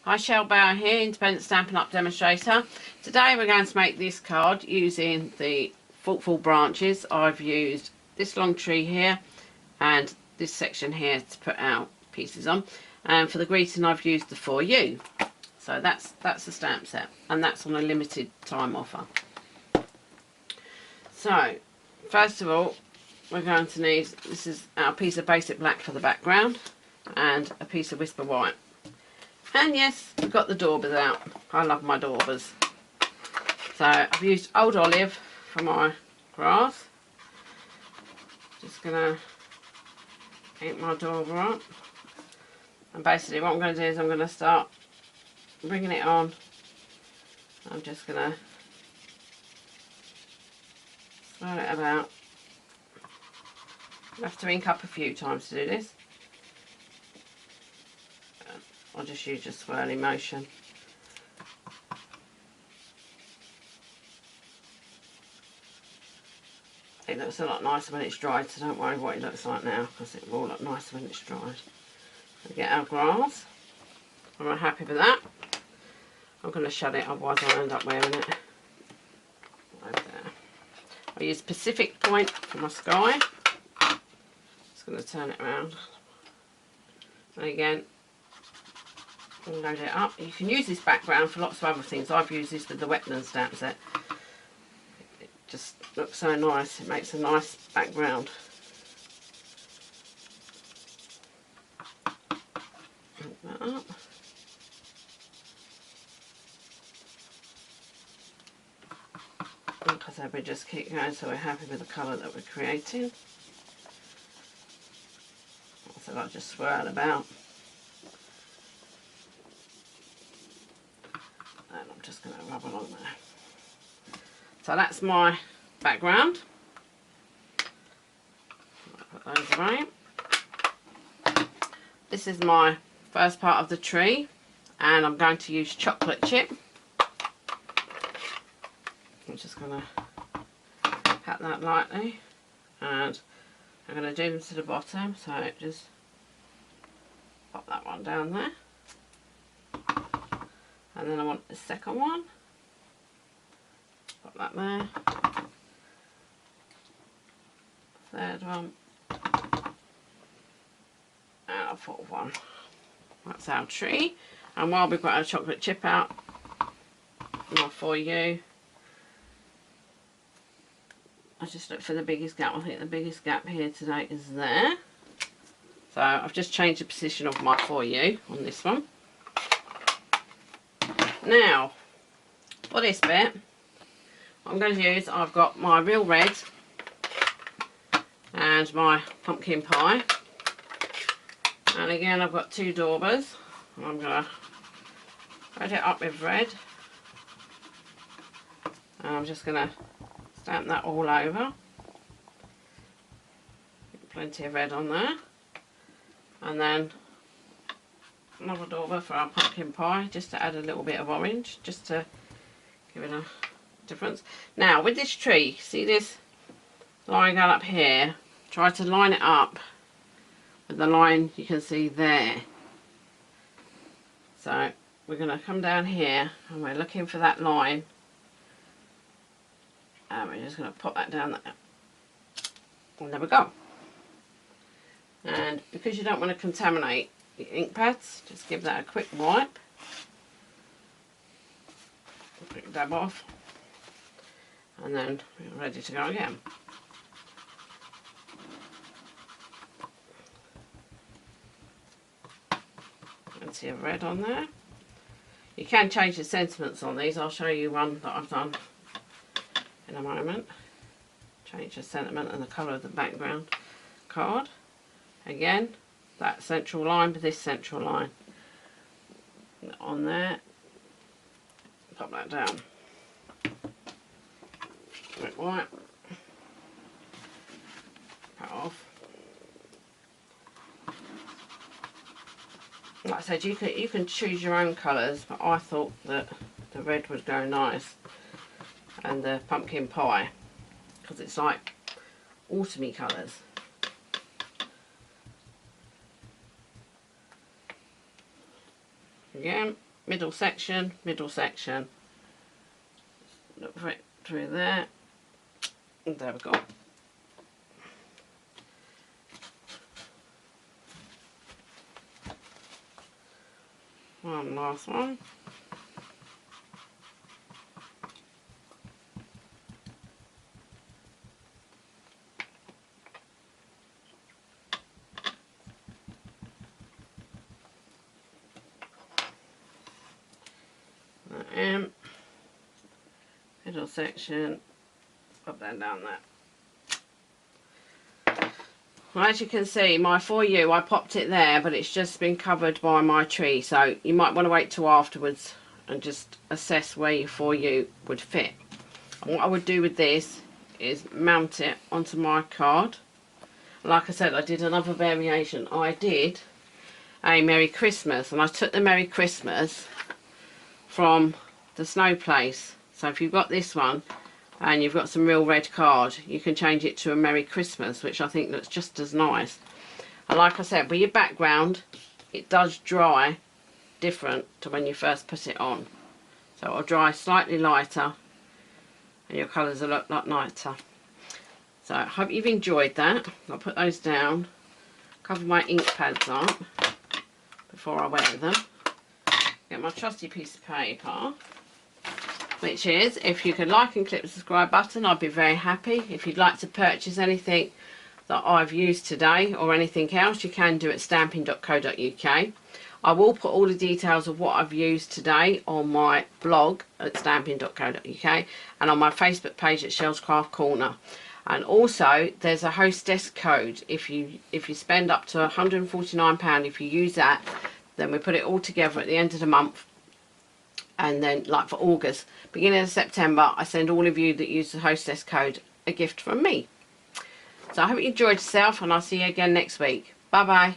Hi, shellbower here, Independent Stampin' Up demonstrator. Today we're going to make this card using the thoughtful branches. I've used this long tree here and this section here to put our pieces on. And for the greeting I've used the For You. So that's the stamp set, and that's on a limited time offer. So first of all we're going to need, this is our piece of basic black for the background and a piece of whisper white. And yes, we've got the daubers out. I love my daubers. So I've used old olive for my grass. Just gonna ink my dauber up. And basically what I'm going to do is I'm going to start bringing it on. I'm just going to swirl it about. I have to ink up a few times to do this. I'll just use a swirling motion. It looks a lot nicer when it's dried, so don't worry what it looks like now, because it will look nicer when it's dried. We get our grass. I'm not happy with that. I'm going to shut it, otherwise I'll end up wearing it. Over there. I use Pacific Point for my sky. Just going to turn it around. And again, load it up. You can use this background for lots of other things. I've used this with the wetland stamp set. It just looks so nice. It makes a nice background. Put that up. Like I said, we just keep going so we're happy with the colour that we're creating. So I'll just swirl about. And I'm just going to rub along there. So that's my background. I'll put those away. This is my first part of the tree, and I'm going to use chocolate chip. I'm just going to pat that lightly, and I'm going to do them to the bottom, so just pop that one down there. And then I want the second one. Pop that there. Third one. And a fourth one. That's our tree. And while we've got our chocolate chip out, my For You, I just look for the biggest gap. I think the biggest gap here today is there. So I've just changed the position of my For You on this one. Now, for this bit, what I'm going to use, I've got my real red and my pumpkin pie. And again, I've got two daubers. I'm going to red it up with red. And I'm just going to stamp that all over. Plenty of red on there. And then another dauber for our pumpkin pie, just to add a little bit of orange, just to give it a difference. Now with this tree, see this line going up here, try to line it up with the line you can see there. So we're going to come down here and we're looking for that line, and we're just going to pop that down there, and there we go. And because you don't want to contaminate the ink pads, just give that a quick wipe, quick dab off, and then we're ready to go again. Plenty of red on there. You can change the sentiments on these. I'll show you one that I've done in a moment. Change the sentiment and the colour of the background card. Again, that central line with this central line on there. Pop that down. Quick wipe. Cut off. Like I said, you can choose your own colours, but I thought that the red would go nice, and the pumpkin pie, because it's like autumny colours. Again, middle section, middle section. Look for it through there. And there we go. One last one. Middle section, up and down there. Well, as you can see, my For You, I popped it there, but it's just been covered by my tree, so you might want to wait till afterwards and just assess where your For You would fit. And what I would do with this is mount it onto my card. Like I said, I did another variation. I did a Merry Christmas, and I took the Merry Christmas from the Snow Place. So if you've got this one and you've got some real red card, you can change it to a Merry Christmas, which I think looks just as nice. And like I said, with your background, it does dry different to when you first put it on. So it'll dry slightly lighter and your colours will look like lighter. So I hope you've enjoyed that. I'll put those down, cover my ink pads up before I wear them. Get my trusty piece of paper, which is, if you could like and click the subscribe button, I'd be very happy. If you'd like to purchase anything that I've used today or anything else, you can do at stampin.co.uk. I will put all the details of what I've used today on my blog at stampin.co.uk and on my Facebook page at Shell's Craft Corner. And also there's a Hostess code. If you spend up to £149, if you use that, then we put it all together at the end of the month. And then, like for August, beginning of September, I send all of you that use the Hostess code a gift from me. So I hope you enjoyed yourself, and I'll see you again next week. Bye bye.